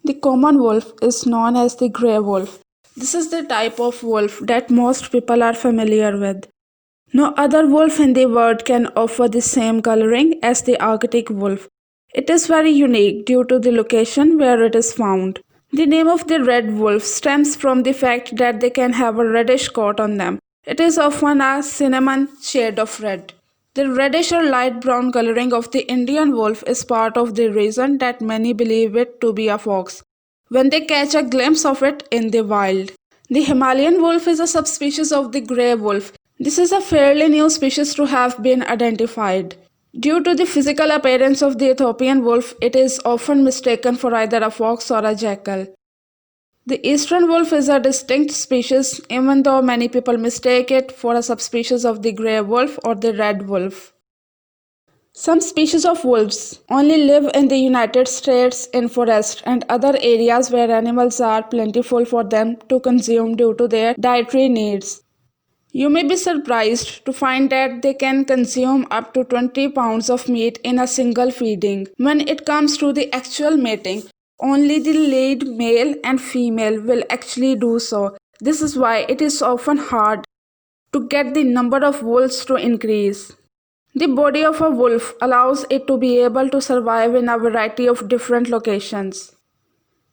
The common wolf is known as the grey wolf. This is the type of wolf that most people are familiar with. No other wolf in the world can offer the same coloring as the Arctic wolf. It is very unique due to the location where it is found. The name of the red wolf stems from the fact that they can have a reddish coat on them. It is often a cinnamon shade of red. The reddish or light brown coloring of the Indian wolf is part of the reason that many believe it to be a fox when they catch a glimpse of it in the wild. The Himalayan wolf is a subspecies of the grey wolf. This is a fairly new species to have been identified. Due to the physical appearance of the Ethiopian wolf, it is often mistaken for either a fox or a jackal. The eastern wolf is a distinct species, even though many people mistake it for a subspecies of the grey wolf or the red wolf. Some species of wolves only live in the United States in forests and other areas where animals are plentiful for them to consume due to their dietary needs. You may be surprised to find that they can consume up to 20 pounds of meat in a single feeding. When it comes to the actual mating, only the lead male and female will actually do so. This is why it is often hard to get the number of wolves to increase. The body of a wolf allows it to be able to survive in a variety of different locations.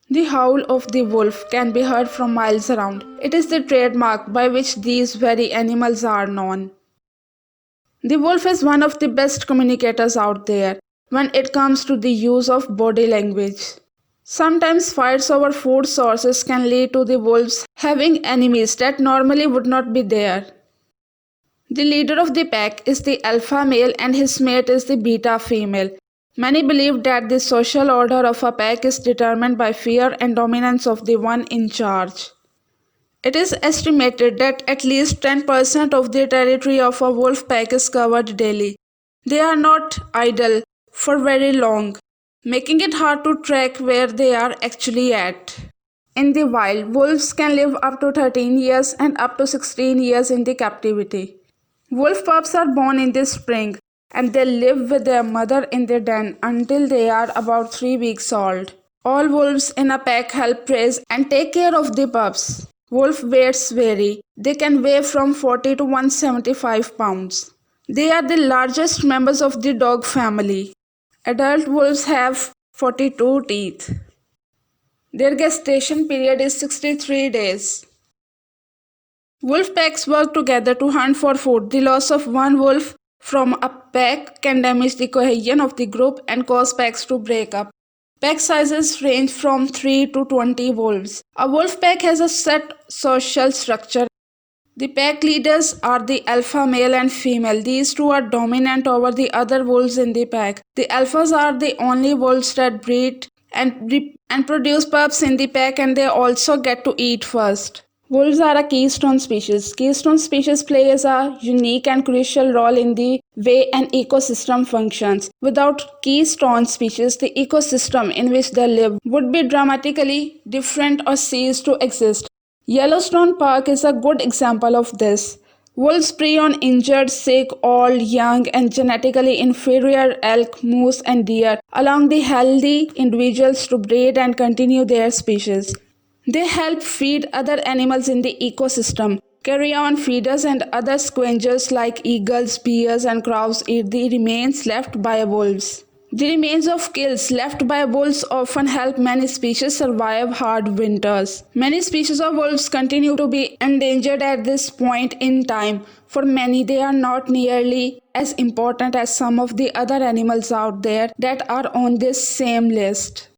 The howl of the wolf can be heard from miles around. It is the trademark by which these very animals are known. The wolf is one of the best communicators out there when it comes to the use of body language. Sometimes fights over food sources can lead to the wolves having enemies that normally would not be there. The leader of the pack is the alpha male and his mate is the beta female. Many believe that the social order of a pack is determined by fear and dominance of the one in charge. It is estimated that at least 10% of the territory of a wolf pack is covered daily. They are not idle for very long, making it hard to track where they are actually at. In the wild, wolves can live up to 13 years and up to 16 years in the captivity. Wolf pups are born in the spring and they live with their mother in their den until they are about 3 weeks old. All wolves in a pack help raise and take care of the pups. Wolf weights vary. They can weigh from 40 to 175 pounds. They are the largest members of the dog family. Adult wolves have 42 teeth. Their gestation period is 63 days. Wolf packs work together to hunt for food. The loss of one wolf from a pack can damage the cohesion of the group and cause packs to break up. Pack sizes range from 3 to 20 wolves. A wolf pack has a set social structure. The pack leaders are the alpha male and female. These two are dominant over the other wolves in the pack. The alphas are the only wolves that breed and produce pups in the pack, and they also get to eat first. Wolves are a keystone species. Keystone species plays a unique and crucial role in the way an ecosystem functions. Without keystone species, the ecosystem in which they live would be dramatically different or cease to exist. Yellowstone Park is a good example of this. Wolves prey on injured, sick, old, young, and genetically inferior elk, moose, and deer, allowing the healthy individuals to breed and continue their species. They help feed other animals in the ecosystem. Carrion feeders and other scavengers like eagles, bears, and crows eat the remains left by wolves. The remains of kills left by wolves often help many species survive hard winters. Many species of wolves continue to be endangered at this point in time. For many, they are not nearly as important as some of the other animals out there that are on this same list.